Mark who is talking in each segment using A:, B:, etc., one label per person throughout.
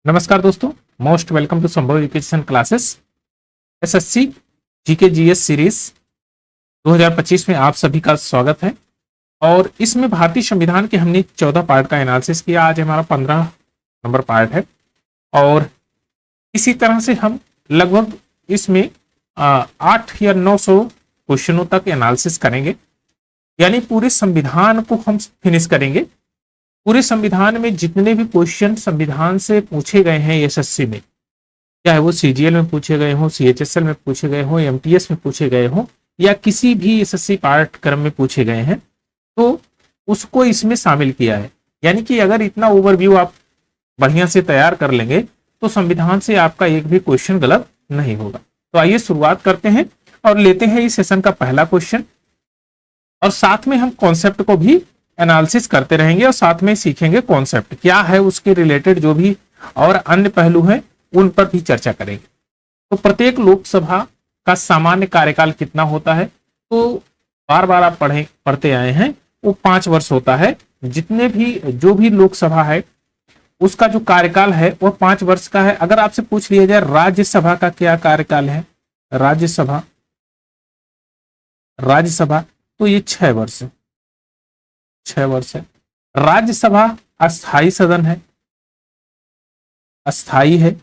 A: नमस्कार दोस्तों, most welcome to संभव education classes. SSC GK GS series 2025 में आप सभी का स्वागत है। और इसमें भारतीय संविधान के हमने 14 पार्ट का एनालिसिस किया। आज हमारा 15 नंबर पार्ट है और इसी तरह से हम लगभग इसमें 8 या 900 क्वेश्चनों तक एनालिसिस करेंगे, यानी पूरे संविधान को हम फिनिश करेंगे। पूरे संविधान में जितने भी क्वेश्चन संविधान से पूछे गए हैं एसएससी में, चाहे वो सीजीएल में पूछे गए हों, सीएचएसएल में पूछे गए हों, एमटीएस में पूछे गए हों या किसी भी एसएससी पाठ्यक्रम में पूछे गए हैं, तो उसको इसमें शामिल किया है। यानी कि अगर इतना ओवरव्यू आप बढ़िया से तैयार कर लेंगे तो संविधान से आपका एक भी क्वेश्चन गलत नहीं होगा। तो आइए शुरुआत करते हैं और लेते हैं इस सेशन का पहला क्वेश्चन, और साथ में हम कॉन्सेप्ट को भी एनालिसिस करते रहेंगे और साथ में सीखेंगे कॉन्सेप्ट क्या है, उसके रिलेटेड जो भी और अन्य पहलू हैं उन पर भी चर्चा करेंगे। तो प्रत्येक लोकसभा का सामान्य कार्यकाल कितना होता है, तो बार बार आप पढ़ते आए हैं, वो 5 वर्ष होता है। जितने भी जो भी लोकसभा है उसका जो कार्यकाल है वो 5 वर्ष का है। अगर आपसे पूछ लिया जाए राज्यसभा का क्या कार्यकाल है, राज्यसभा तो ये 6 वर्ष है। 6 वर्ष है। राज्यसभा अस्थाई सदन है, अस्थाई है।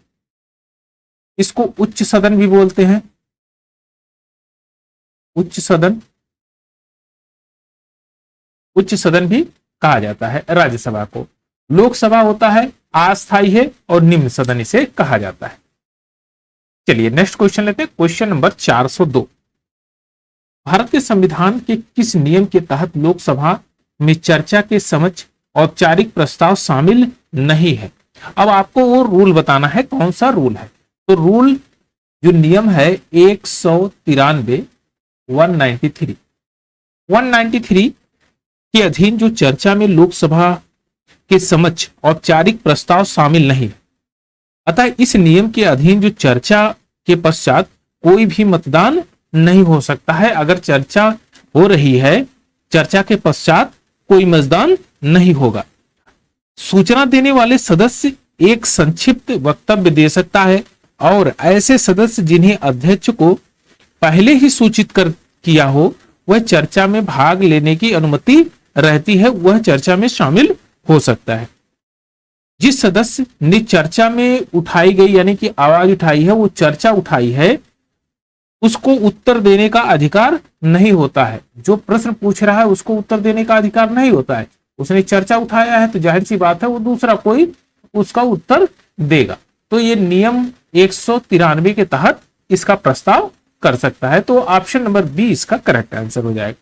A: इसको उच्च सदन भी बोलते हैं, उच्च सदन भी कहा जाता है राज्यसभा को। लोकसभा होता है अस्थाई है और निम्न सदन इसे कहा जाता है। चलिए नेक्स्ट क्वेश्चन लेते हैं, क्वेश्चन नंबर 402। भारत के संविधान के किस नियम के तहत लोकसभा में चर्चा के समक्ष औपचारिक प्रस्ताव शामिल नहीं है? अब आपको वो रूल बताना है, कौन सा रूल है। तो रूल जो नियम है 193 के अधीन जो चर्चा में लोकसभा के समक्ष औपचारिक प्रस्ताव शामिल नहीं है, अतः इस नियम के अधीन जो चर्चा के पश्चात कोई भी मतदान नहीं हो सकता है। अगर चर्चा हो रही है, चर्चा के पश्चात कोई मतदान नहीं होगा। सूचना देने वाले सदस्य एक संक्षिप्त वक्तव्य दे सकता है और ऐसे सदस्य जिन्हें अध्यक्ष को पहले ही सूचित किया हो वह चर्चा में भाग लेने की अनुमति रहती है, वह चर्चा में शामिल हो सकता है। जिस सदस्य ने चर्चा में उठाई गई यानी कि आवाज उठाई है, वो चर्चा उठाई है, उसको उत्तर देने का अधिकार नहीं होता है। जो प्रश्न पूछ रहा है उसको उत्तर देने का अधिकार नहीं होता है। उसने चर्चा उठाया है तो जाहिर सी बात है वो दूसरा कोई उसका उत्तर देगा। तो ये नियम 193 के तहत इसका प्रस्ताव कर सकता है। तो ऑप्शन नंबर बी इसका करेक्ट आंसर हो जाएगा।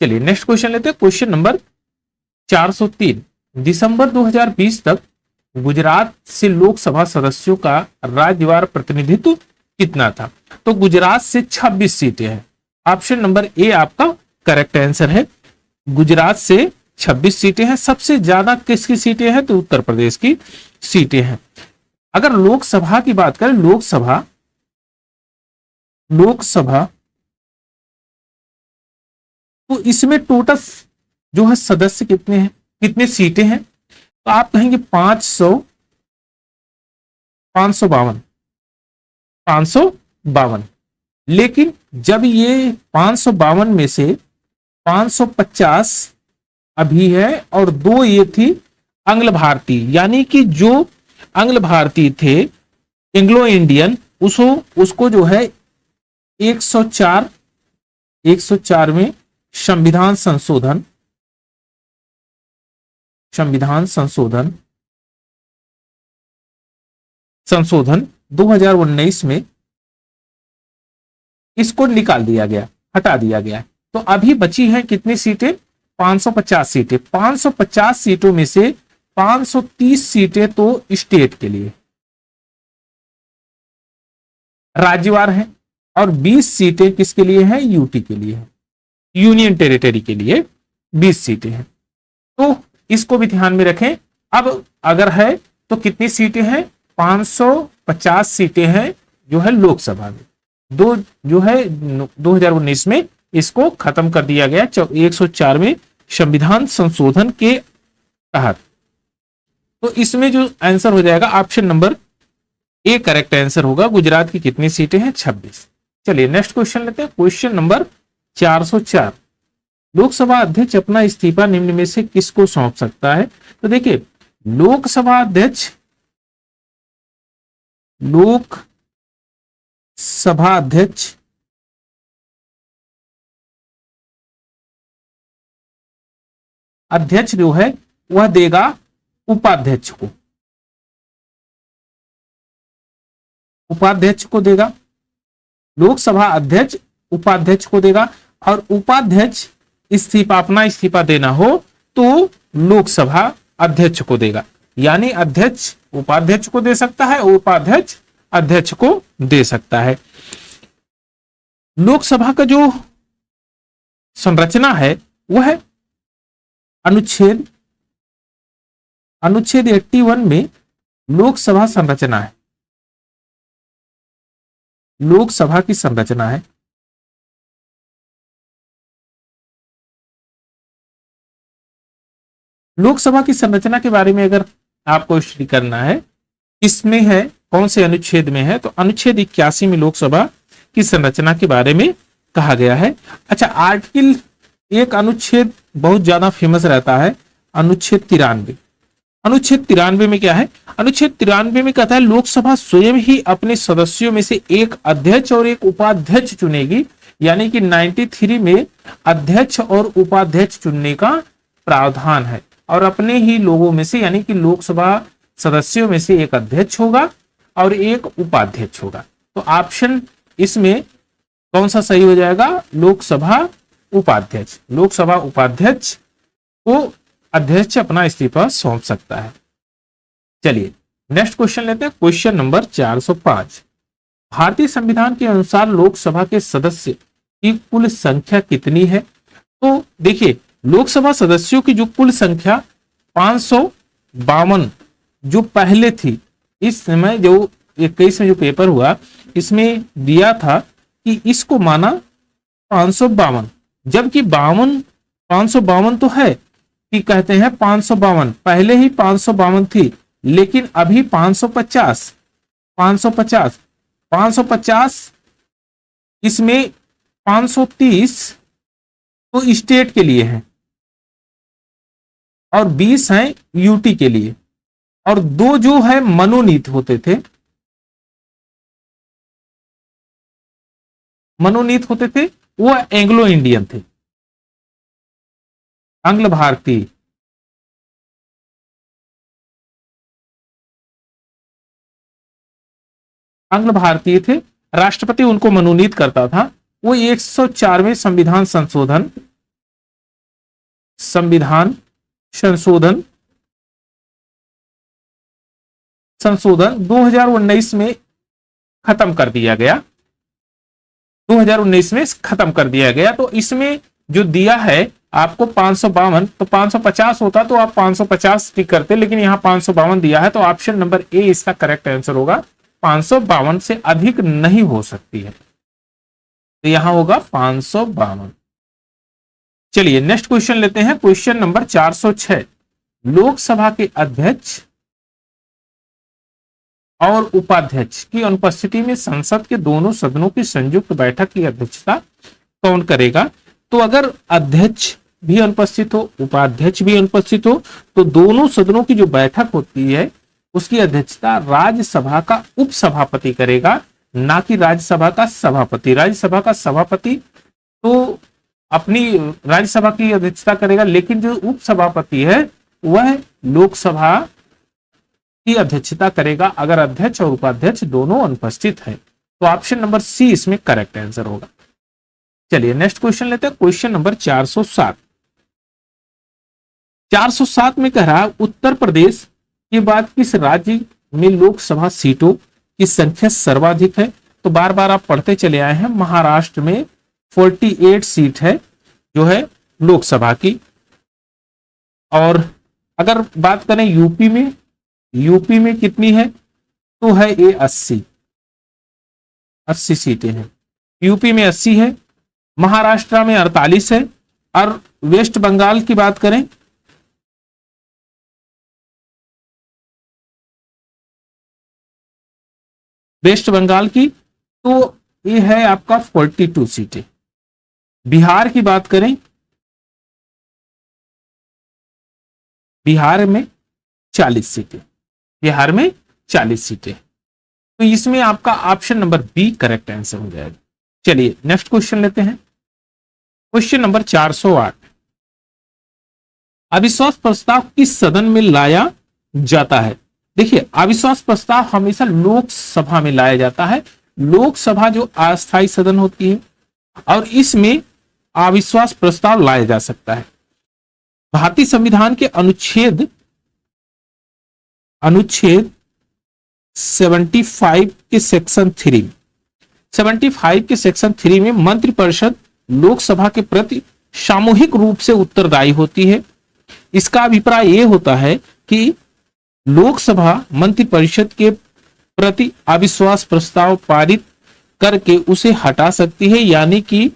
A: चलिए नेक्स्ट क्वेश्चन लेते हैं, क्वेश्चन नंबर 403। दिसंबर 2020 तक गुजरात से लोकसभा सदस्यों का राज्यवार प्रतिनिधित्व कितना था? तो गुजरात से 26 सीटें हैं। ऑप्शन नंबर ए आपका करेक्ट आंसर है। गुजरात से 26 सीटें हैं। सबसे ज्यादा किसकी सीटें हैं? तो उत्तर प्रदेश की सीटें हैं। अगर लोकसभा की बात करें, लोकसभा तो इसमें टोटल जो है सदस्य कितने हैं, कितने सीटें हैं? तो आप कहेंगे 552। लेकिन जब ये 552 में से 550 अभी है और 2 ये थी अंग्ल भारतीय, यानी कि जो अंग्ल भारतीय थे एंग्लो इंडियन, उसको जो है 104 में संविधान संशोधन 2019 में इसको निकाल दिया गया, हटा दिया गया। तो अभी बची हैं कितनी सीटें? 550 सीटें। 550 सीटों में से 530 सीटें तो स्टेट के लिए राज्यवार हैं और 20 सीटें किसके लिए हैं? यूटी के लिए है, यूनियन टेरिटरी के लिए 20 सीटें हैं। तो इसको भी ध्यान में रखें। अब अगर है तो कितनी सीटें हैं? 550 सीटें हैं जो है लोकसभा में। जो है 2019 में इसको खत्म कर दिया गया 104 में संविधान संशोधन के तहत। तो इसमें जो आंसर हो जाएगा option number A correct answer होगा। गुजरात की कितनी सीटें हैं? 26। चलिए नेक्स्ट क्वेश्चन लेते हैं, क्वेश्चन नंबर 404। लोकसभा अध्यक्ष अपना इस्तीफा निम्न में से किसको सौंप सकता है? तो देखिए, लोकसभा अध्यक्ष अध्यक्ष जो है वह देगा उपाध्यक्ष को, देगा। लोकसभा अध्यक्ष उपाध्यक्ष को देगा, और उपाध्यक्ष अपना इस्तीफा देना हो तो लोकसभा अध्यक्ष को देगा। यानी अध्यक्ष उपाध्यक्ष को दे सकता है, उपाध्यक्ष अध्यक्ष को दे सकता है। लोकसभा का जो संरचना है वह है अनुच्छेद 81 में लोकसभा संरचना है, लोकसभा की संरचना है। लोकसभा की संरचना के बारे में अगर आपको स्टडी करना है, इसमें है कौन से अनुच्छेद में है, तो अनुच्छेद 81 में लोकसभा की संरचना के बारे में कहा गया है। अच्छा, आर्टिकल एक अनुच्छेद बहुत ज्यादा फेमस रहता है, अनुच्छेद 93। अनुच्छेद 93 में क्या है? अनुच्छेद 93 में कहता है लोकसभा स्वयं ही अपने सदस्यों में से एक अध्यक्ष और एक उपाध्यक्ष चुनेगी। यानी कि 93 में अध्यक्ष और उपाध्यक्ष चुनने का प्रावधान है, और अपने ही लोगों में से, यानी कि लोकसभा सदस्यों में से एक अध्यक्ष होगा और एक उपाध्यक्ष होगा। तो ऑप्शन इसमें कौन सा सही हो जाएगा? लोकसभा उपाध्यक्ष। लोकसभा उपाध्यक्ष को अध्यक्ष अपना इस्तीफा सौंप सकता है। चलिए नेक्स्ट क्वेश्चन लेते हैं, क्वेश्चन नंबर 405। भारतीय संविधान के अनुसार लोकसभा के सदस्य की कुल संख्या कितनी है? तो देखिए, लोकसभा सदस्यों की जो कुल संख्या 552 जो पहले थी, इस समय जो 21 में जो पेपर हुआ इसमें दिया था कि इसको माना 552, जबकि 552 तो है कि कहते हैं 552 पहले ही 552 थी, लेकिन अभी 550 इसमें 530 तो स्टेट के लिए है और 20 हैं यूटी के लिए, और 2 जो है मनोनीत होते थे, वो एंग्लो इंडियन थे, आंग्ल भारतीय। आंग्ल भारतीय थे, राष्ट्रपति उनको मनोनीत करता था। वो 104वें संविधान संशोधन 2019 में खत्म कर दिया गया। 2019 में खत्म कर दिया गया। तो इसमें जो दिया है आपको 552, तो 550 होता तो आप 550 टिक करते, लेकिन यहां 552 दिया है, तो ऑप्शन नंबर ए इसका करेक्ट आंसर होगा। 552 से अधिक नहीं हो सकती है, तो यहां होगा 552। चलिए नेक्स्ट क्वेश्चन लेते हैं, क्वेश्चन नंबर 406। लोकसभा के अध्यक्ष और उपाध्यक्ष की अनुपस्थिति में संसद के दोनों सदनों की संयुक्त बैठक की अध्यक्षता कौन करेगा? तो अगर अध्यक्ष भी अनुपस्थित हो, उपाध्यक्ष भी अनुपस्थित हो, तो दोनों सदनों की जो बैठक होती है उसकी अध्यक्षता राज्यसभा का उपसभापति करेगा, ना कि राज्यसभा का सभापति। राज्यसभा का सभापति तो अपनी राज्यसभा की अध्यक्षता करेगा, लेकिन जो उपसभापति है वह लोकसभा की अध्यक्षता करेगा अगर अध्यक्ष और उपाध्यक्ष दोनों अनुपस्थित है। तो ऑप्शन नंबर सी इसमें करेक्ट आंसर होगा। चलिए नेक्स्ट क्वेश्चन लेते हैं, क्वेश्चन नंबर 407। 407 में कह रहा है उत्तर प्रदेश के बाद किस राज्य में लोकसभा सीटों की संख्या सर्वाधिक है? तो बार बार आप पढ़ते चले आए हैं, महाराष्ट्र में 48 सीट है जो है लोकसभा की। और अगर बात करें यूपी में कितनी है? तो है ये 80 सीटें हैं। यूपी में 80 है, महाराष्ट्र में 48 है, और वेस्ट बंगाल की बात करें वेस्ट बंगाल की तो ये है आपका 42 सीटें। बिहार की बात करें, बिहार में 40 सीटें, बिहार में 40 सीटें। तो इसमें आपका option number B correct answer हो जाएगा। चलिए नेक्स्ट क्वेश्चन लेते हैं। क्वेश्चन नंबर 408, अविश्वास प्रस्ताव किस सदन में लाया जाता है? देखिए, अविश्वास प्रस्ताव हमेशा लोकसभा में लाया जाता है। लोकसभा जो अस्थायी सदन होती है, और इसमें अविश्वास प्रस्ताव लाया जा सकता है। भारतीय संविधान के अनुच्छेद 75 के सेक्शन 3, 75 के सेक्शन 3 में मंत्रिपरिषद लोकसभा के प्रति सामूहिक रूप से उत्तरदायी होती है। इसका अभिप्राय यह होता है कि लोकसभा मंत्रिपरिषद के प्रति अविश्वास प्रस्ताव पारित करके उसे हटा सकती है, यानी कि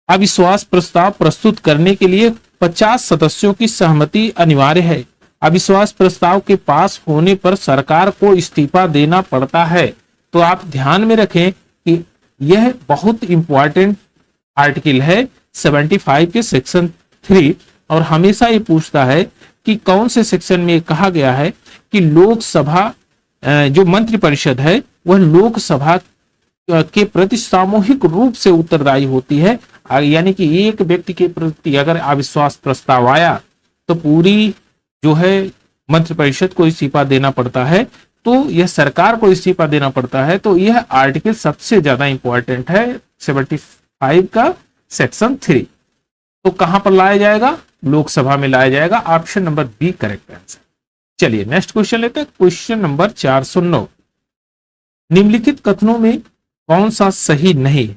A: अविश्वास प्रस्ताव प्रस्तुत करने के लिए 50 सदस्यों की सहमति अनिवार्य है। अविश्वास प्रस्ताव के पास होने पर सरकार को इस्तीफा देना पड़ता है। तो आप ध्यान में रखें कि यह बहुत इंपॉर्टेंट आर्टिकल है 75 के सेक्शन 3, और हमेशा ये पूछता है कि कौन से सेक्शन में कहा गया है कि लोकसभा जो मंत्रिपरिषद है वह लोकसभा के प्रति सामूहिक रूप से उत्तरदायी होती है। यानी कि एक व्यक्ति के प्रति अगर अविश्वास प्रस्ताव आया तो पूरी जो है मंत्रिपरिषद को इस्तीफा देना पड़ता है, तो यह सरकार को इस्तीफा देना पड़ता है। तो यह आर्टिकल सबसे ज्यादा इंपॉर्टेंट है 75 का सेक्शन 3। तो कहां पर लाया जाएगा? लोकसभा में लाया जाएगा। Option number B correct answer. चलिए नेक्स्ट क्वेश्चन लेते हैं। क्वेश्चन नंबर 409, निम्नलिखित कथनों में कौन सा सही नहीं है?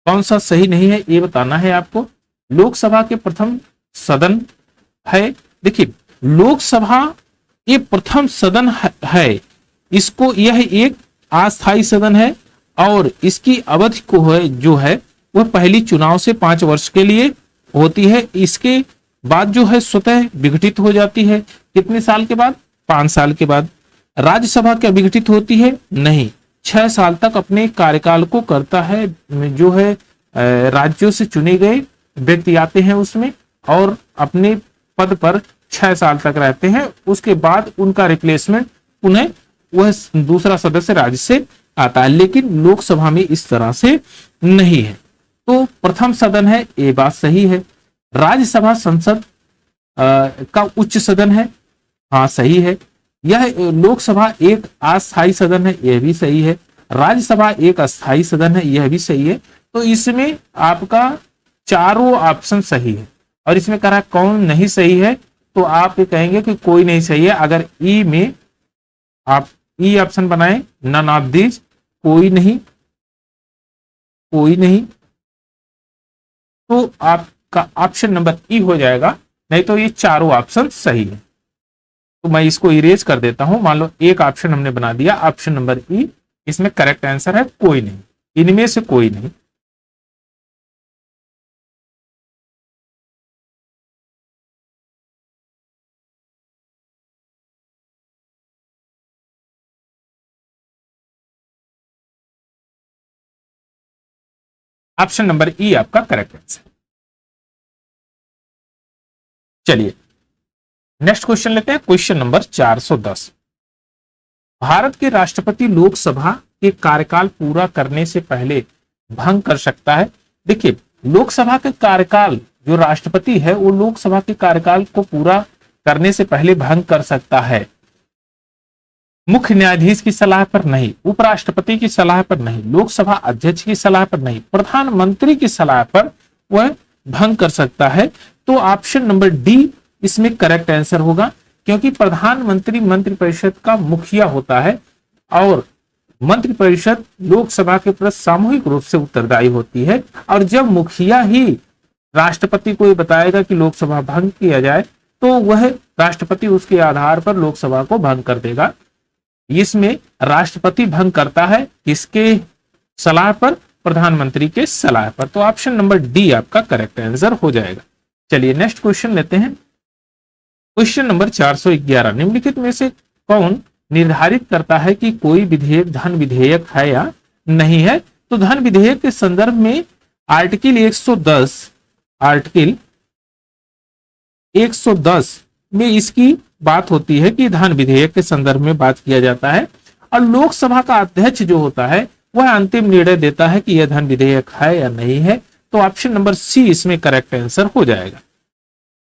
A: कौन सा सही नहीं है ये बताना है आपको। लोकसभा के प्रथम सदन है। देखिए, लोकसभा ये प्रथम सदन है, इसको यह एक अस्थायी सदन है, और इसकी अवधि को है जो है वह पहली चुनाव से 5 वर्ष के लिए होती है। इसके बाद जो है स्वतः विघटित हो जाती है। कितने साल के बाद? 5 साल के बाद। राज्यसभा क्या विघटित होती है? नहीं, 6 साल तक अपने कार्यकाल को करता है। जो है राज्यों से चुने गए व्यक्ति आते हैं उसमें, और अपने पद पर 6 साल तक रहते हैं। उसके बाद उनका रिप्लेसमेंट उन्हें वह दूसरा सदस्य राज्य से आता है। लेकिन लोकसभा में इस तरह से नहीं है। तो प्रथम सदन है, ये बात सही है। राज्यसभा संसद का उच्च सदन है, हाँ सही है। यह लोकसभा एक अस्थायी सदन है, यह भी सही है। राज्यसभा एक अस्थायी सदन है, यह भी सही है। तो इसमें आपका चारों ऑप्शन सही है। और इसमें कह रहा है कौन नहीं सही है, तो आप ये कहेंगे कि कोई नहीं सही है। अगर ई में आप ई ऑप्शन बनाएं, नन ऑफ दिस, कोई नहीं, कोई नहीं, तो आपका ऑप्शन नंबर ई हो जाएगा। नहीं तो ये चारों ऑप्शन सही है। तो मैं इसको इरेज कर देता हूं। मान लो एक ऑप्शन हमने बना दिया, ऑप्शन नंबर ई, इसमें करेक्ट आंसर है कोई नहीं, इनमें से कोई नहीं। ऑप्शन नंबर ई आपका करेक्ट आंसर। चलिए नेक्स्ट क्वेश्चन लेते हैं। क्वेश्चन नंबर 410, भारत के राष्ट्रपति लोकसभा के कार्यकाल पूरा करने से पहले भंग कर सकता है। देखिए, लोकसभा के कार्यकाल, जो राष्ट्रपति है वो लोकसभा के कार्यकाल को पूरा करने से पहले भंग कर सकता है। मुख्य न्यायाधीश की सलाह पर नहीं, उपराष्ट्रपति की सलाह पर नहीं, लोकसभा अध्यक्ष की सलाह पर नहीं, प्रधानमंत्री की सलाह पर वह भंग कर सकता है। तो ऑप्शन नंबर डी इसमें करेक्ट आंसर होगा, क्योंकि प्रधानमंत्री मंत्रिपरिषद का मुखिया होता है, और मंत्रिपरिषद लोकसभा के प्रति सामूहिक रूप से उत्तरदायी होती है। और जब मुखिया ही राष्ट्रपति को ये बताएगा कि लोकसभा भंग किया जाए, तो वह राष्ट्रपति उसके आधार पर लोकसभा को भंग कर देगा। इसमें राष्ट्रपति भंग करता है किसके सलाह पर? प्रधानमंत्री के सलाह पर। तो ऑप्शन नंबर डी आपका करेक्ट आंसर हो जाएगा। चलिए नेक्स्ट क्वेश्चन लेते हैं। क्वेश्चन नंबर 411, निम्नलिखित में से कौन निर्धारित करता है कि कोई विधेयक धन विधेयक है या नहीं है। तो धन विधेयक के संदर्भ में आर्टिकल 110 में इसकी बात होती है कि धन विधेयक के संदर्भ में बात किया जाता है, और लोकसभा का अध्यक्ष जो होता है वह अंतिम निर्णय देता है कि यह धन विधेयक है या नहीं है। तो ऑप्शन नंबर सी इसमें करेक्ट आंसर हो जाएगा।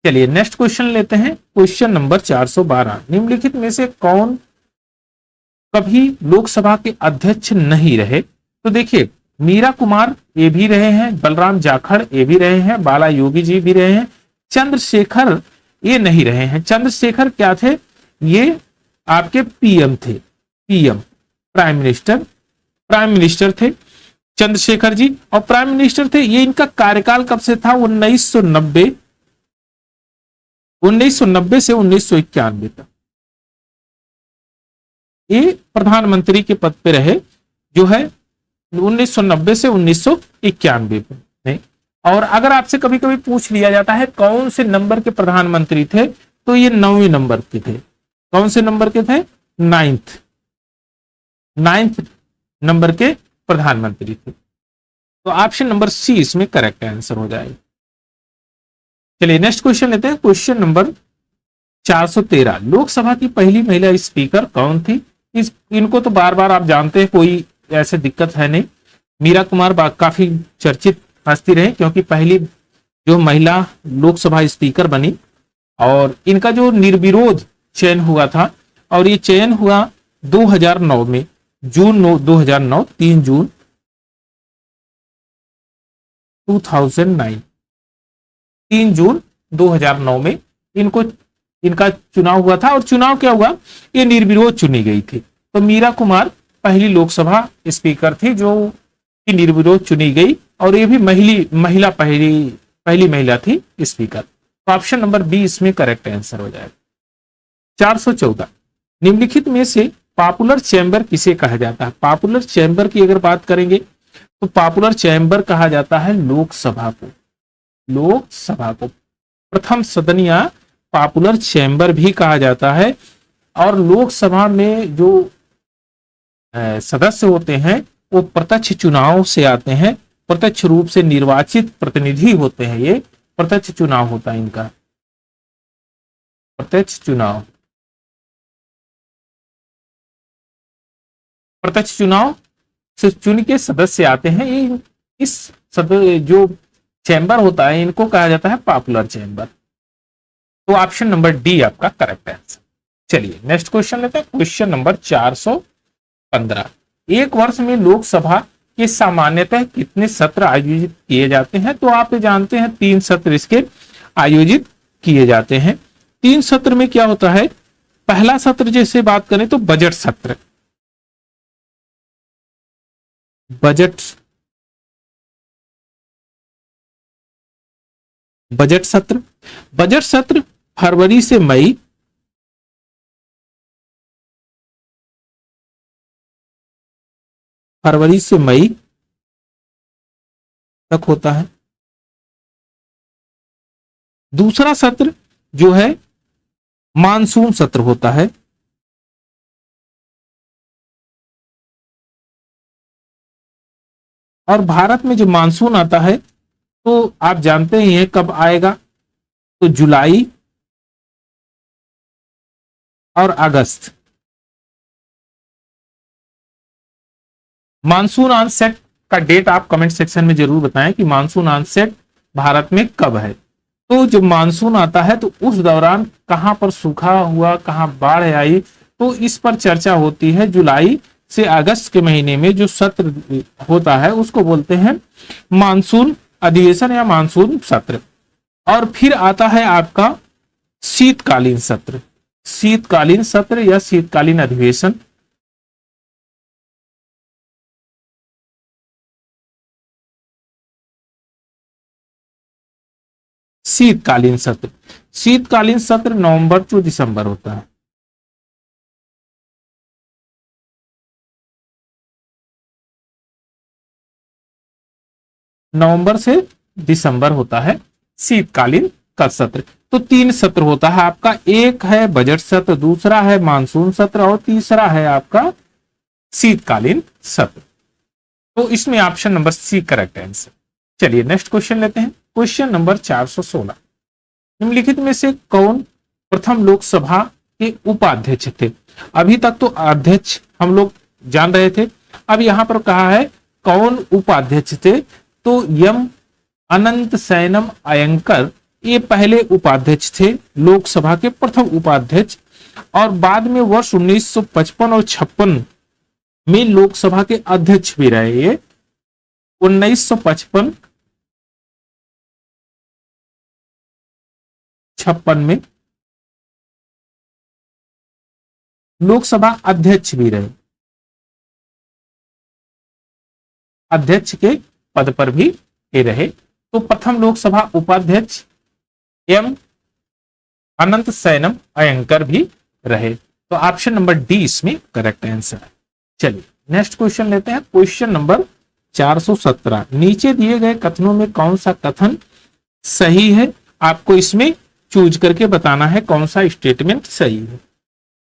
A: चलिए नेक्स्ट क्वेश्चन लेते हैं। क्वेश्चन नंबर 412, निम्नलिखित में से कौन कभी लोकसभा के अध्यक्ष नहीं रहे? तो देखिए, मीरा कुमार ये भी रहे हैं, बलराम जाखड़ ये भी रहे हैं, बाला योगी जी भी रहे हैं, चंद्रशेखर ये नहीं रहे हैं। चंद्रशेखर क्या थे? ये आपके पीएम थे, पीएम प्राइम मिनिस्टर थे चंद्रशेखर जी, और प्राइम मिनिस्टर थे। ये इनका कार्यकाल कब से था? 1990 से 1991 तक ये प्रधानमंत्री के पद पे रहे, जो है 1990 से 1991 में। और अगर आपसे कभी कभी पूछ लिया जाता है कौन से नंबर के प्रधानमंत्री थे, तो ये 9वें नंबर के थे। कौन से नंबर के थे? 9th नंबर के प्रधानमंत्री थे। तो ऑप्शन नंबर सी इसमें करेक्ट आंसर हो जाएगा। चलिए नेक्स्ट क्वेश्चन लेते हैं। क्वेश्चन नंबर 413, लोकसभा की पहली महिला स्पीकर कौन थी? इनको तो बार बार आप जानते हैं, कोई ऐसे दिक्कत है नहीं। मीरा कुमार काफी चर्चित हस्ती रहे, क्योंकि पहली जो महिला लोकसभा स्पीकर बनी, और इनका जो निर्विरोध चयन हुआ था, और ये चयन हुआ 2009 में, 2009 3 जून 2009 3 जून 2009 में इनका चुनाव हुआ था। और चुनाव क्या हुआ? ये निर्विरोध चुनी गई थी। तो मीरा कुमार पहली लोकसभा स्पीकर थी जो कि निर्विरोध चुनी गई, और ये भी पहली महिला थी स्पीकर। तो ऑप्शन नंबर बी इसमें करेक्ट आंसर हो जाएगा। 414, निम्नलिखित में से पॉपुलर चैम्बर किसे कहा जाता है? पॉपुलर चैम्बर की अगर बात करेंगे तो पॉपुलर चैम्बर कहा जाता है लोकसभा को प्रथम सदन या पॉपुलर चैम्बर भी कहा जाता है। और लोकसभा में जो सदस्य होते हैं वो प्रत्यक्ष चुनाव से आते हैं, प्रत्यक्ष रूप से निर्वाचित प्रतिनिधि होते हैं। ये प्रत्यक्ष चुनाव होता है इनका, प्रत्यक्ष चुनाव से चुन के सदस्य आते हैं। इस जो चैम्बर होता है इनको कहा जाता है पॉपुलर चैम्बर। तो ऑप्शन नंबर डी आपका करेक्ट आंसर। चलिए नेक्स्ट क्वेश्चन लेते हैं। क्वेश्चन नंबर 415, एक वर्ष में लोकसभा के सामान्यतः कितने सत्र आयोजित किए जाते हैं? तो आप जानते हैं 3 सत्र इसके आयोजित किए जाते हैं। 3 सत्र में क्या होता है? पहला सत्र जैसे बात करें तो बजट सत्र, बजट सत्र फरवरी से मई तक होता है। दूसरा सत्र जो है मानसून सत्र होता है। और भारत में जो मानसून आता है तो आप जानते ही हैं कब आएगा, तो जुलाई और अगस्त। मानसून ऑनसेट का डेट आप कमेंट सेक्शन में जरूर बताएं कि मानसून ऑनसेट भारत में कब है। तो जब मानसून आता है तो उस दौरान कहां पर सूखा हुआ, कहां बाढ़ आई, तो इस पर चर्चा होती है। जुलाई से अगस्त के महीने में जो सत्र होता है उसको बोलते हैं मानसून अधिवेशन या मानसून सत्र। और फिर आता है आपका शीतकालीन सत्र या शीतकालीन अधिवेशन। शीतकालीन सत्र नवंबर टू दिसंबर होता है। नवंबर से दिसंबर होता है शीतकालीन का सत्र। तो 3 सत्र होता है आपका, एक है बजट सत्र, दूसरा है मानसून सत्र और तीसरा है आपका शीतकालीन सत्र। तो इसमें option number C correct answer. चलिए नेक्स्ट क्वेश्चन लेते हैं। क्वेश्चन नंबर 416, निम्नलिखित में से कौन प्रथम लोकसभा के उपाध्यक्ष थे? अभी तक तो अध्यक्ष हम लोग जान रहे थे, अब यहां पर कहा है कौन उपाध्यक्ष थे, तो एम अनंत सैनम अयंकर ये पहले उपाध्यक्ष थे, लोकसभा के प्रथम उपाध्यक्ष, और बाद में वर्ष 1955 और 56 में लोकसभा के अध्यक्ष भी रहे। ये 1955 56 में लोकसभा अध्यक्ष भी रहे, अध्यक्ष के पद पर भी ये रहे। तो प्रथम लोकसभा उपाध्यक्ष एम अनंत सैनम अयंकर भी रहे। तो ऑप्शन नंबर डी इसमें करेक्ट आंसर है। चलिए नेक्स्ट क्वेश्चन लेते हैं। क्वेश्चन नंबर 417, नीचे दिए गए कथनों में कौन सा कथन सही है? आपको इसमें चूज करके बताना है कौन सा स्टेटमेंट सही है।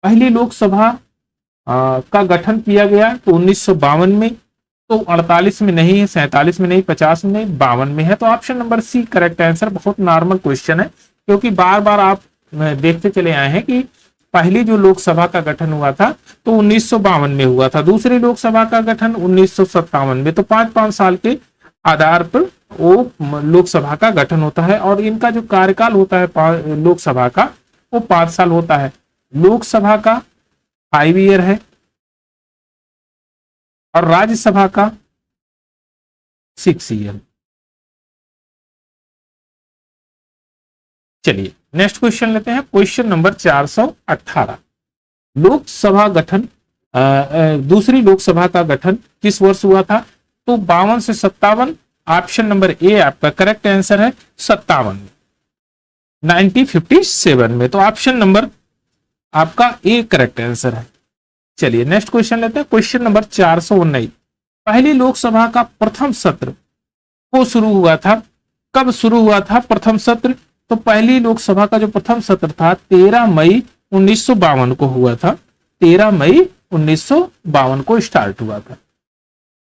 A: पहली लोकसभा का गठन किया गया तो 1952 में, तो 48 में नहीं है, 47 में नहीं, 50 में नहीं, 52 में है। तो option number C correct answer. बहुत नॉर्मल क्वेश्चन है, क्योंकि बार बार आप देखते चले आए हैं कि पहली जो लोकसभा का गठन हुआ था तो 1952 में हुआ था, दूसरी लोकसभा का गठन 1957 में। तो 5-5 साल के आधार पर वो लोकसभा का गठन होता है, और इनका जो कार्यकाल होता है लोकसभा का वो 5 साल होता है। लोकसभा का 5 ईयर है और राज्यसभा का 6 ईयर। चलिए नेक्स्ट क्वेश्चन लेते हैं। क्वेश्चन नंबर 418, लोकसभा गठन दूसरी लोकसभा का गठन किस वर्ष हुआ था? तो 52 से 57। ऑप्शन नंबर ए आपका करेक्ट आंसर है, 57 1957 में। तो ऑप्शन नंबर आपका ए करेक्ट आंसर है। चलिए नेक्स्ट क्वेश्चन लेते हैं। क्वेश्चन नंबर 419, पहली लोकसभा का प्रथम सत्र को शुरू हुआ था, कब शुरू हुआ था प्रथम सत्र? तो पहली लोकसभा का जो प्रथम सत्र था 13 मई 1952 को हुआ था, 13 मई 1952 को स्टार्ट हुआ था।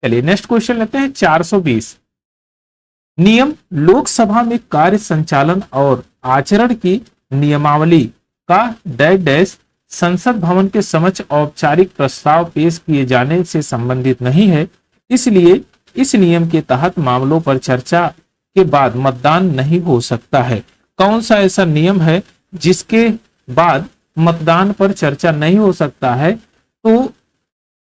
A: चलिए नेक्स्ट क्वेश्चन लेते हैं। 420, नियम लोकसभा में कार्य संचालन और आचरण की नियमावली का डैश संसद भवन के समक्ष औपचारिक प्रस्ताव पेश किए जाने से संबंधित नहीं है, इसलिए इस नियम के तहत मामलों पर चर्चा के बाद मतदान नहीं हो सकता है। कौन सा ऐसा नियम है जिसके बाद मतदान पर चर्चा नहीं हो सकता है? तो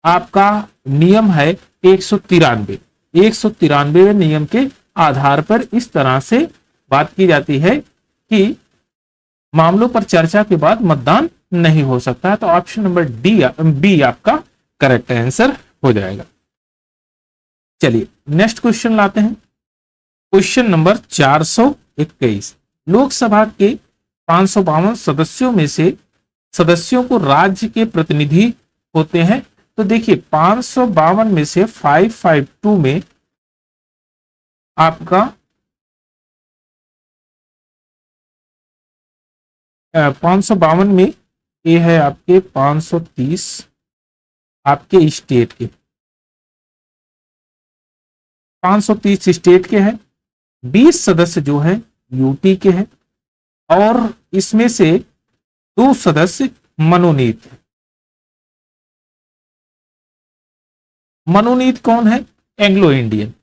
A: आपका नियम है 193। 193 नियम के आधार पर इस तरह से बात की जाती है कि मामलों पर चर्चा के बाद मतदान नहीं हो सकता है। तो ऑप्शन नंबर बी आपका करेक्ट आंसर हो जाएगा। चलिए नेक्स्ट क्वेश्चन लाते हैं। क्वेश्चन नंबर 421, लोकसभा के 552 सदस्यों में से सदस्यों को राज्य के प्रतिनिधि होते हैं। तो देखिए 552 में से 552 में आपका 552 में ये है आपके 530 आपके स्टेट के, 530 स्टेट के हैं, 20 सदस्य जो है यूटी के हैं, और इसमें से 2 सदस्य मनोनीत हैं। मनोनीत कौन है? Anglo Indian.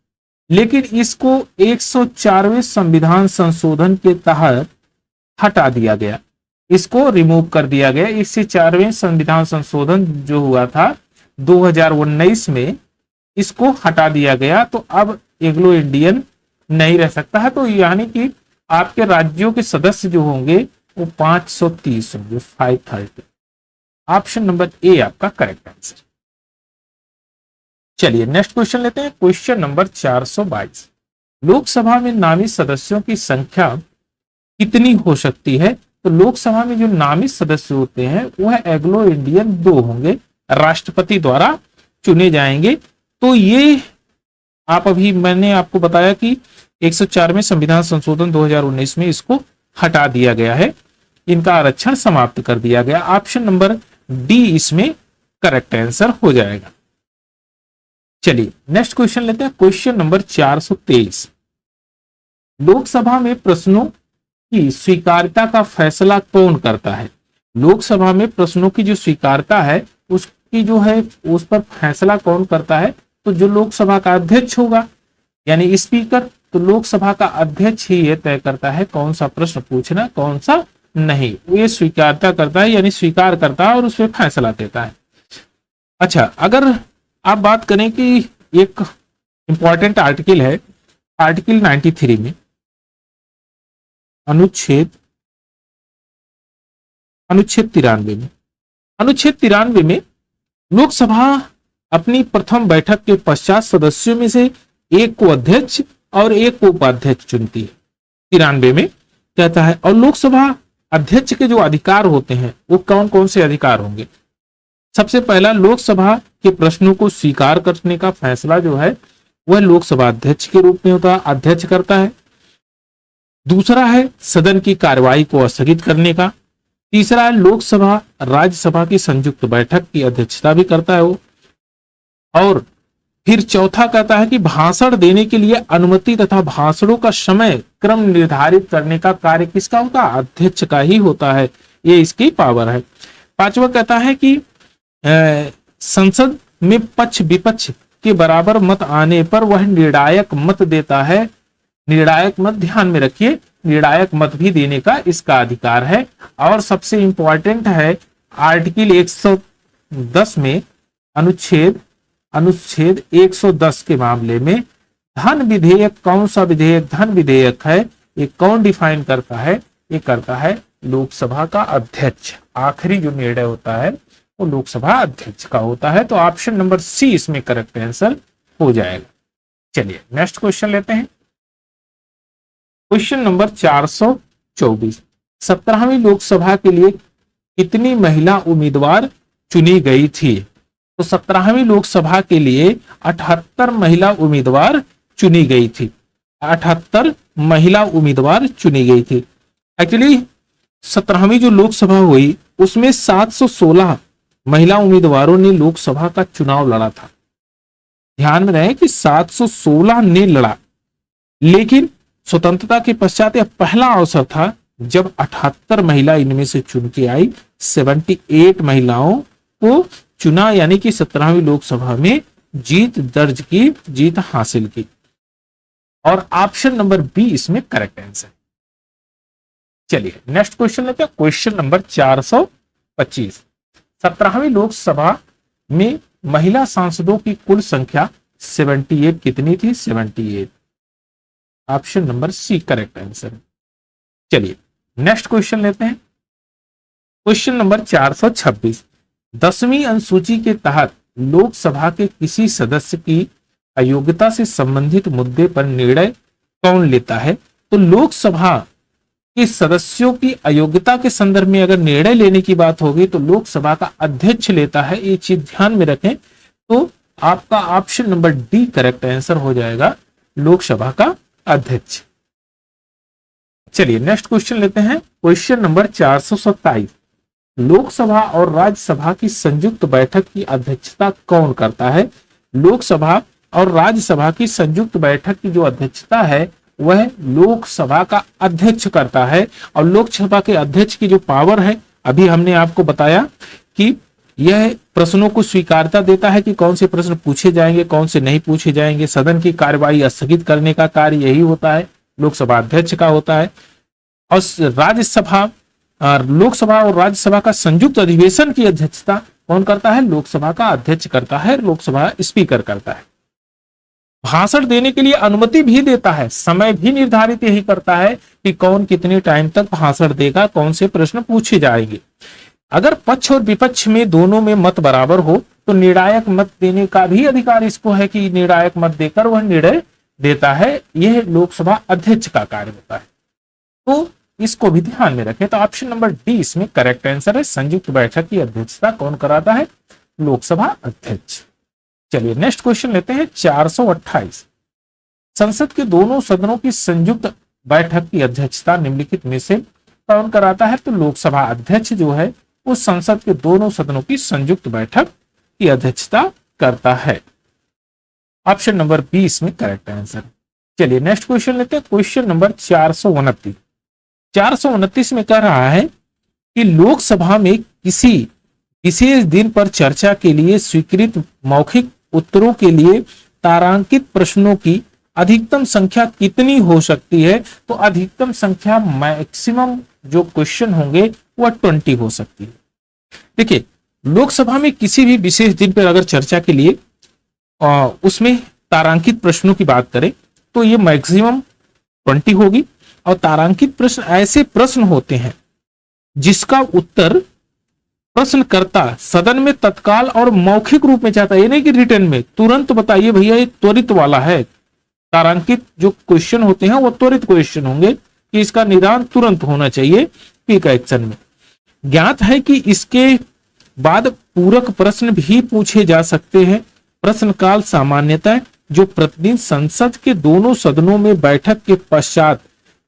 A: लेकिन इसको 104वें संविधान संशोधन के तहत हटा दिया गया, इसको रिमूव कर दिया गया। इससे 4वें संविधान संशोधन जो हुआ था 2019 में, इसको हटा दिया गया। तो अब एंग्लो इंडियन नहीं रह सकता है। तो यानी कि आपके राज्यों के सदस्य जो होंगे वो 530 होंगे, 530। ऑप्शन नंबर ए आपका करेक्ट आंसर। चलिए नेक्स्ट क्वेश्चन लेते हैं। क्वेश्चन नंबर 422, लोकसभा में नामित सदस्यों की संख्या कितनी हो सकती है? तो लोकसभा में जो नामित सदस्य होते हैं वह एंग्लो इंडियन 2 होंगे, राष्ट्रपति द्वारा चुने जाएंगे। तो ये मैंने आपको बताया कि 104वें संविधान संशोधन 2019 में इसको हटा दिया गया है, इनका आरक्षण समाप्त कर दिया गया। ऑप्शन नंबर डी इसमें करेक्ट आंसर हो जाएगा। चलिए नेक्स्ट क्वेश्चन लेते हैं, क्वेश्चन नंबर 423। लोकसभा में प्रश्नों की स्वीकार्यता का फैसला कौन करता है? लोकसभा में प्रश्नों की जो स्वीकार्यता है उसकी जो है उस पर फैसला कौन करता है? तो जो लोकसभा का अध्यक्ष होगा यानी स्पीकर, तो लोकसभा का अध्यक्ष ही ये तय करता है कौन सा प्रश्न पूछना कौन सा नहीं, ये स्वीकार्यता करता है यानी स्वीकार करता है और उस पर फैसला देता है। अच्छा, अगर आप बात करें कि एक इंपॉर्टेंट आर्टिकल है, आर्टिकल 93 में अनुच्छेद 93 में लोकसभा अपनी प्रथम बैठक के पश्चात सदस्यों में से एक को अध्यक्ष और एक को उपाध्यक्ष चुनती है। 93 में कहता है, और लोकसभा अध्यक्ष के जो अधिकार होते हैं वो कौन कौन से अधिकार होंगे? सबसे पहला, लोकसभा के प्रश्नों को स्वीकार करने का फैसला जो है वह लोकसभा अध्यक्ष के रूप में होता है, अध्यक्ष करता है। दूसरा है सदन की कार्यवाही को स्थगित करने का। तीसरा है लोकसभा राज्यसभा की संयुक्त बैठक की अध्यक्षता भी करता है वो। और फिर चौथा कहता है कि भाषण देने के लिए अनुमति तथा भाषणों का समय क्रम निर्धारित करने का कार्य किसका होता है? अध्यक्ष का ही होता है, ये इसकी पावर है। पांचवा कहता है कि संसद में पक्ष विपक्ष के बराबर मत आने पर वह निर्णायक मत देता है। निर्णायक मत ध्यान में रखिए, निर्णायक मत भी देने का इसका अधिकार है। और सबसे इंपॉर्टेंट है आर्टिकल 110 में अनुच्छेद 110 के मामले में धन विधेयक, कौन सा विधेयक धन विधेयक है, ये कौन डिफाइन करता है? ये करता है लोकसभा का अध्यक्ष। आखिरी जो निर्णय होता है वो लोकसभा अध्यक्ष का होता है। तो ऑप्शन नंबर सी इसमें करेक्ट आंसर हो जाएगा। चलिए नेक्स्ट क्वेश्चन लेते हैं, क्वेश्चन नंबर 424। 17वीं लोकसभा के लिए कितनी महिला उम्मीदवार चुनी गई थी? तो 17वीं लोकसभा के लिए 78 महिला उम्मीदवार चुनी गई थी। 78 महिला उम्मीदवार चुनी गई थी। एक्चुअली 17वीं जो लोकसभा हुई उसमें 716 महिला उम्मीदवारों ने लोकसभा का चुनाव लड़ा था। ध्यान में रहे कि 716 ने लड़ा, लेकिन स्वतंत्रता के पश्चात यह पहला अवसर था जब 78 महिला इनमें से चुन के आई, 78 महिलाओं को चुना, यानी कि 17वीं लोकसभा में जीत दर्ज की, जीत हासिल की। और ऑप्शन नंबर बी इसमें करेक्ट आंसर। चलिए नेक्स्ट क्वेश्चन लेते हैं, क्वेश्चन नंबर 425। 17वीं लोकसभा में महिला सांसदों की कुल संख्या 78 कितनी थी? 78। Option number C correct answer. चलिए नेक्स्ट क्वेश्चन लेते हैं, क्वेश्चन नंबर 426। 10वीं अनुसूची के तहत लोकसभा के किसी सदस्य की अयोग्यता से संबंधित मुद्दे पर निर्णय कौन लेता है? तो लोकसभा के सदस्यों की अयोग्यता के संदर्भ में अगर निर्णय लेने की बात होगी तो लोकसभा का अध्यक्ष लेता है, ये चीज ध्यान में रखें। तो आपका option number D correct answer हो जाएगा, लोकसभा का अध्यक्ष। चलिए नेक्स्ट क्वेश्चन लेते हैं, क्वेश्चन नंबर 427। लोकसभा और राज्यसभा की संयुक्त बैठक की अध्यक्षता कौन करता है? लोकसभा और राज्यसभा की संयुक्त बैठक की जो अध्यक्षता है वह लोकसभा का अध्यक्ष करता है। और लोकसभा के अध्यक्ष की जो पावर है, अभी हमने आपको बताया कि यह प्रश्नों को स्वीकारता देता है कि कौन से प्रश्न पूछे जाएंगे, कौन से नहीं पूछे जाएंगे। सदन की कार्यवाही स्थगित करने का कार्य यही होता है, लोकसभा अध्यक्ष का होता है। और लोकसभा और राज्यसभा का संयुक्त अधिवेशन की अध्यक्षता कौन करता है? लोकसभा का अध्यक्ष करता है, लोकसभा स्पीकर करता है। भाषण देने के लिए अनुमति भी देता है, समय भी निर्धारित यही करता है कि कौन कितने टाइम तक भाषण देगा, कौन से प्रश्न पूछे जाएंगे। अगर पक्ष और विपक्ष में दोनों में मत बराबर हो तो निर्णायक मत देने का भी अधिकार इसको है कि निर्णायक मत देकर वह निर्णय देता है। यह लोकसभा अध्यक्ष का कार्य होता है, तो इसको भी ध्यान में रखें। तो ऑप्शन नंबर डी इसमें करेक्ट आंसर है, संयुक्त बैठक की अध्यक्षता कौन कराता है? लोकसभा अध्यक्ष। चलिए नेक्स्ट क्वेश्चन लेते हैं, 428। संसद के दोनों सदनों की संयुक्त बैठक की अध्यक्षता निम्नलिखित में से कौन कराता है? तो लोकसभा अध्यक्ष जो है वो संसद के दोनों सदनों की संयुक्त बैठक की अध्यक्षता करता है। ऑप्शन नंबर 20 में करेक्ट आंसर। चलिए नेक्स्ट क्वेश्चन लेते हैं, क्वेश्चन नंबर 429। 429 में कह रहा है कि लोकसभा में किसी विशेष दिन पर चर्चा के लिए स्वीकृत मौखिक उत्तरों के लिए तारांकित प्रश्नों की अधिकतम संख्या कितनी हो सकती है? तो अधिकतम संख्या मैक्सिमम जो क्वेश्चन होंगे वह 20 हो सकती है। देखिए, लोकसभा में किसी भी विशेष दिन पर अगर चर्चा के लिए उसमें तारांकित प्रश्नों की बात करें तो ये मैक्सिमम 20 होगी। और तारांकित प्रश्न ऐसे प्रश्न होते हैं जिसका उत्तर प्रश्नकर्ता सदन में तत्काल और मौखिक रूप में चाहता है, ये नहीं कि रिटर्न में तुरंत बताइए भैया, ये त्वरित वाला है। तारांकित जो क्वेश्चन होते हैं वो त्वरित क्वेश्चन होंगे कि इसका निदान तुरंत होना चाहिए क्विक एक्शन में। ज्ञात है कि इसके बाद पूरक प्रश्न भी पूछे जा सकते हैं। प्रश्नकाल सामान्यतः जो प्रतिदिन संसद के दोनों सदनों में बैठक के पश्चात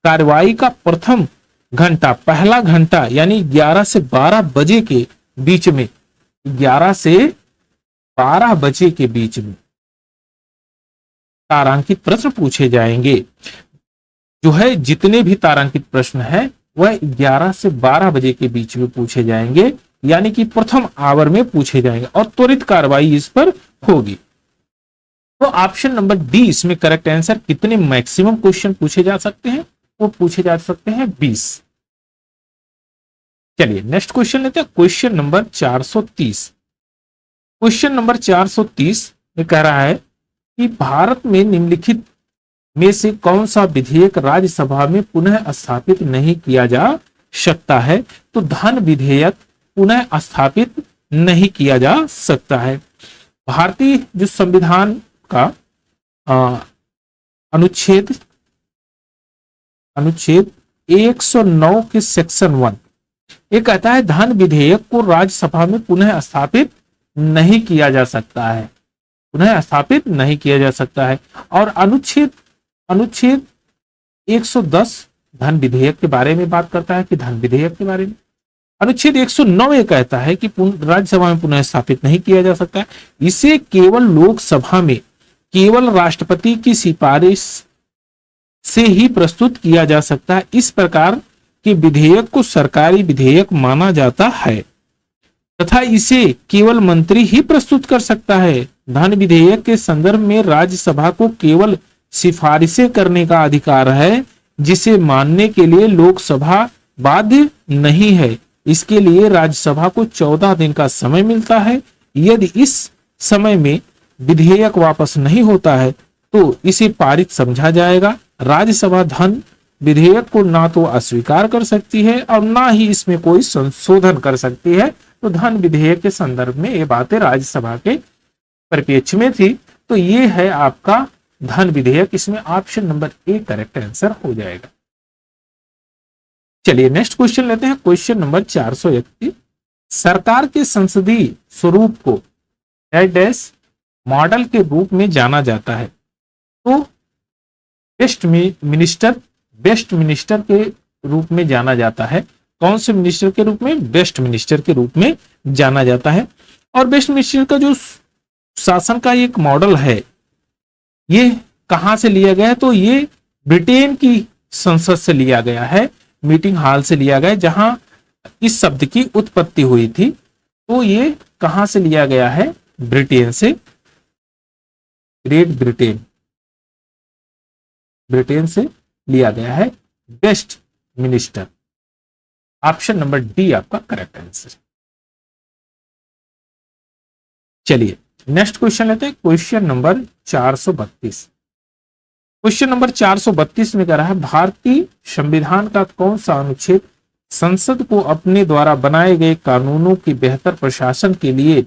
A: कार्यवाही का प्रथम घंटा, पहला घंटा यानी 11 से 12 बजे के बीच में, 11 से 12 बजे के बीच में तारांकित प्रश्न पूछे जाएंगे। जो है जितने भी तारांकित प्रश्न है वह 11 से 12 बजे के बीच में पूछे जाएंगे, यानी कि प्रथम आवर में पूछे जाएंगे और त्वरित कार्रवाई इस पर होगी। तो ऑप्शन नंबर डी इसमें करेक्ट आंसर। कितने मैक्सिमम क्वेश्चन पूछे जा सकते हैं? वो पूछे जा सकते हैं 20। चलिए नेक्स्ट क्वेश्चन लेते हैं, क्वेश्चन नंबर 430। क्वेश्चन नंबर 430 में कह रहा है कि भारत में निम्नलिखित में से कौन सा विधेयक राज्यसभा में पुनः स्थापित नहीं किया जा सकता है? तो धन विधेयक पुनः स्थापित नहीं किया जा सकता है। भारतीय जो संविधान का अनुच्छेद 109 के सेक्शन 1 ये कहता है धन विधेयक को राज्यसभा में पुनः स्थापित नहीं किया जा सकता है, पुनः स्थापित नहीं किया जा सकता है। और अनुच्छेद 110 धन विधेयक के बारे में बात करता है कि धन विधेयक के बारे में। अनुच्छेद 109 ये कहता है कि राज्यसभा में पुनः स्थापित नहीं किया जा सकता है। इसे केवल लोकसभा में केवल राष्ट्रपति की सिफारिश से ही प्रस्तुत किया जा सकता है। इस प्रकार के विधेयक को सरकारी विधेयक माना जाता है तथा इसे केवल मंत्री ही प्रस्तुत कर सकता है। धन विधेयक के संदर्भ में राज्यसभा को केवल सिफारिशें करने का अधिकार है, जिसे मानने के लिए लोकसभा बाध्य नहीं है। इसके लिए राज्यसभा को 14 दिन का समय मिलता है। यदि इस समय में विधेयक वापस नहीं होता है तो इसे पारित समझा जाएगा। राज्यसभा धन विधेयक को ना तो अस्वीकार कर सकती है और ना ही इसमें कोई संशोधन कर सकती है। तो धन विधेयक के संदर्भ में ये बातें राज्यसभा के परिप्रेक्ष्य में थी। तो ये है आपका धन विधेयक, इसमें option number A correct answer हो जाएगा। चलिए नेक्स्ट क्वेश्चन लेते हैं, क्वेश्चन नंबर 431। सरकार के संसदीय स्वरूप को डैश मॉडल के रूप में जाना जाता है। तो बेस्ट मिनिस्टर के रूप में जाना जाता है। कौन से मिनिस्टर के रूप में? बेस्ट मिनिस्टर के रूप में जाना जाता है। और बेस्ट मिनिस्टर का जो शासन का एक मॉडल है ये कहां से लिया गया है? तो ये ब्रिटेन की संसद से लिया गया है, मीटिंग हॉल से लिया गया, जहां इस शब्द की उत्पत्ति हुई थी। तो ये कहां से लिया गया है? ब्रिटेन से, ग्रेट ब्रिटेन से लिया गया है best minister. Option number D आपका करेक्ट आंसर। चलिए नेक्स्ट क्वेश्चन लेते हैं, क्वेश्चन नंबर 432। क्वेश्चन नंबर 432 में कह रहा है भारतीय संविधान का कौन सा अनुच्छेद संसद को अपने द्वारा बनाए गए कानूनों की बेहतर प्रशासन के लिए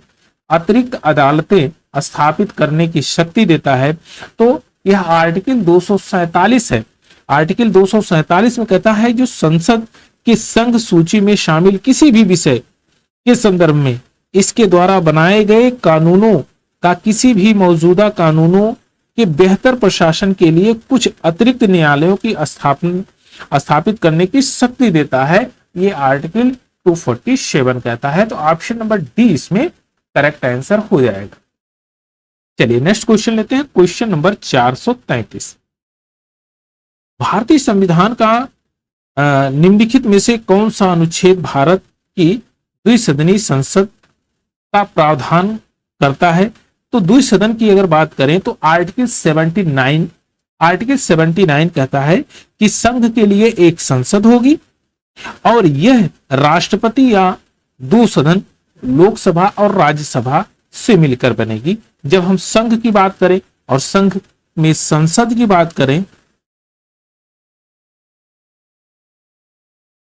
A: अतिरिक्त अदालतें स्थापित करने की शक्ति देता है? तो यह आर्टिकल 247 है। आर्टिकल 247 में कहता है जो संसद की संघ सूची में शामिल किसी भी विषय के संदर्भ में इसके द्वारा बनाए गए कानूनों का किसी भी मौजूदा कानूनों कि बेहतर प्रशासन के लिए कुछ अतिरिक्त न्यायालयों की स्थापित करने की शक्ति देता है, ये आर्टिकल 247 कहता है। तो ऑप्शन नंबर डी इसमें करेक्ट आंसर हो जाएगा। चलिए नेक्स्ट क्वेश्चन लेते हैं, क्वेश्चन नंबर 433। भारतीय संविधान का निम्नलिखित में से कौन सा अनुच्छेद भारत की द्विसदनीय संसद का प्रावधान करता है? तो द्विसदन की अगर बात करें तो आर्टिकल 79 कहता है कि संघ के लिए एक संसद होगी और यह राष्ट्रपति या दो सदन लोकसभा और राज्यसभा से मिलकर बनेगी। जब हम संघ की बात करें और संघ में संसद की बात करें,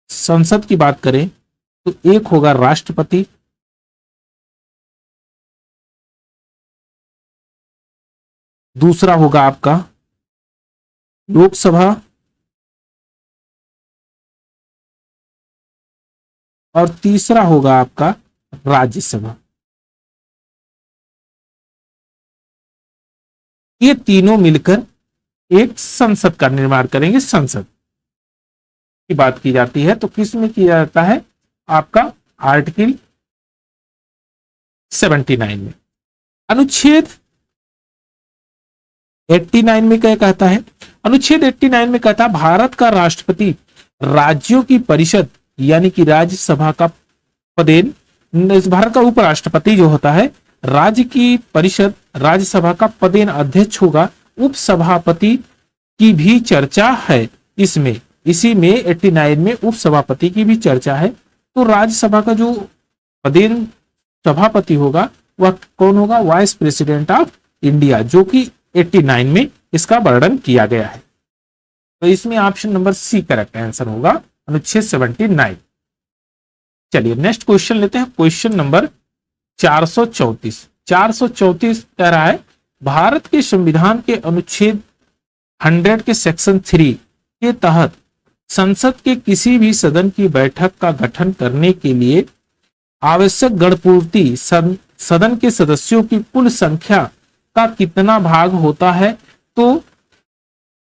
A: संसद की बात करें तो एक होगा राष्ट्रपति, दूसरा होगा आपका लोकसभा और तीसरा होगा आपका राज्यसभा। ये तीनों मिलकर एक संसद का निर्माण करेंगे। संसद की बात की जाती है तो किस में किया जाता है? आपका आर्टिकल 79 में। अनुच्छेद 89 में क्या कहता है? अनुच्छेद 89 में कहता है भारत का राष्ट्रपति राज्यों की परिषद यानी कि राज्यसभा का पदेन, भारत का उपराष्ट्रपति जो होता है राज्य की परिषद राज्यसभा का पदेन अध्यक्ष होगा। उपसभापति की भी चर्चा है इसमें, इसी में 89 में उपसभापति की भी चर्चा है। तो राज्यसभा का जो पदेन सभापति होगा वह कौन होगा? वाइस प्रेसिडेंट ऑफ इंडिया, जो कि 89 में इसका वर्णन किया गया है। तो इसमें option number C correct answer होगा, अनुच्छेद 79। चलिए नेक्स्ट क्वेश्चन लेते हैं, क्वेश्चन नंबर 434 कह रहा है भारत के संविधान के अनुच्छेद 100 के सेक्शन 3 के तहत संसद के किसी भी सदन की बैठक का गठन करने के लिए आवश्यक गणपूर्ति सदन के सदस्यों की कुल संख्या का कितना भाग होता है? तो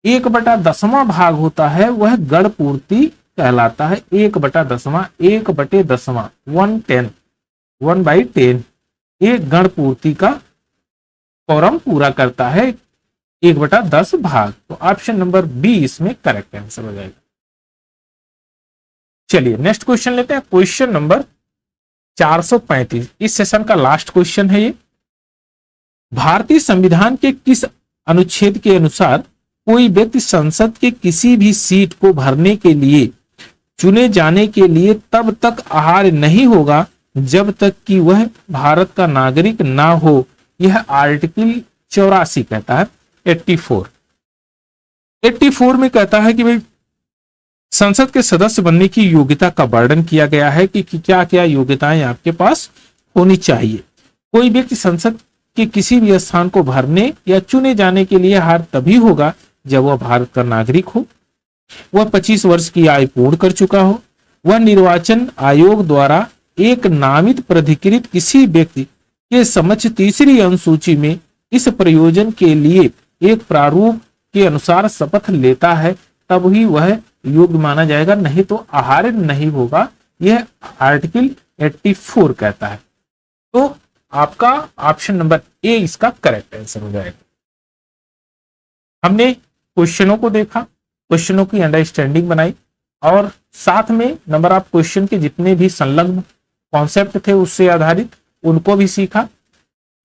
A: 1/10 भाग होता है, वह गणपूर्ति कहलाता है। 1/10 1/10 1/10 एक गणपूर्ति का फॉर्म पूरा करता है, 1/10 भाग। तो ऑप्शन नंबर बी इसमें करेक्ट आंसर हो जाएगा। चलिए नेक्स्ट क्वेश्चन लेते हैं, क्वेश्चन नंबर 435। इस सेशन का लास्ट क्वेश्चन है ये। भारतीय संविधान के किस अनुच्छेद के अनुसार कोई व्यक्ति संसद के किसी भी सीट को भरने के लिए चुने जाने के लिए तब तक अहर्य नहीं होगा जब तक कि वह भारत का नागरिक ना हो? यह आर्टिकल 84 कहता है। 84 में कहता है कि भाई संसद के सदस्य बनने की योग्यता का वर्णन किया गया है कि क्या क्या योग्यताएं आपके पास होनी चाहिए। कोई व्यक्ति संसद के किसी भी स्थान को भरने या चुने जाने के लिए अहर्य तभी होगा जब वह भारत का नागरिक हो, वह 25 वर्ष की आयु पूर्ण कर चुका हो, वह निर्वाचन आयोग द्वारा एक नामित प्राधिकृत किसी व्यक्ति के समक्ष तीसरी अनुसूची में इस प्रयोजन के लिए एक प्रारूप के अनुसार शपथ लेता है, तब ही वह योग्य माना जाएगा, नहीं तो अहर्य नहीं होगा। यह आर्टिकल 84 कहता है। तो आपका ऑप्शन नंबर ए इसका करेक्ट आंसर हो जाएगा। हमने क्वेश्चनों को देखा, क्वेश्चनों की अंडरस्टैंडिंग बनाई और साथ में नंबर ऑफ क्वेश्चन के जितने भी संलग्न कॉन्सेप्ट थे उससे आधारित उनको भी सीखा।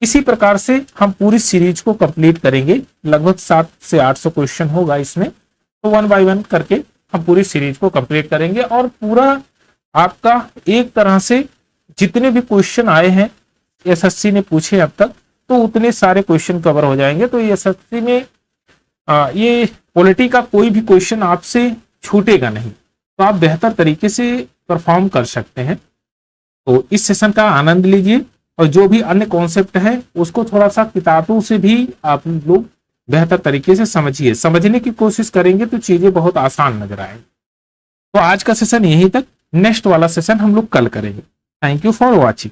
A: इसी प्रकार से हम पूरी सीरीज को कंप्लीट करेंगे। लगभग 700 से 800 क्वेश्चन होगा इसमें, तो 1 बाय 1 करके हम पूरी सीरीज को कंप्लीट करेंगे और पूरा आपका एक तरह से जितने भी क्वेश्चन आए हैं एसएससी ने पूछे अब तक, तो उतने सारे क्वेश्चन कवर हो जाएंगे। तो एसएससी में ये पॉलिटी का कोई भी क्वेश्चन आपसे छूटेगा नहीं, तो आप बेहतर तरीके से परफॉर्म कर सकते हैं। तो इस सेशन का आनंद लीजिए और जो भी अन्य कॉन्सेप्ट है उसको थोड़ा सा किताबों से भी आप लोग बेहतर तरीके से समझिए, समझने की कोशिश करेंगे तो चीजें बहुत आसान नजर आएंगी। तो आज का सेशन यहीं तक, नेक्स्ट वाला सेशन हम लोग कल करेंगे। Thank you for watching.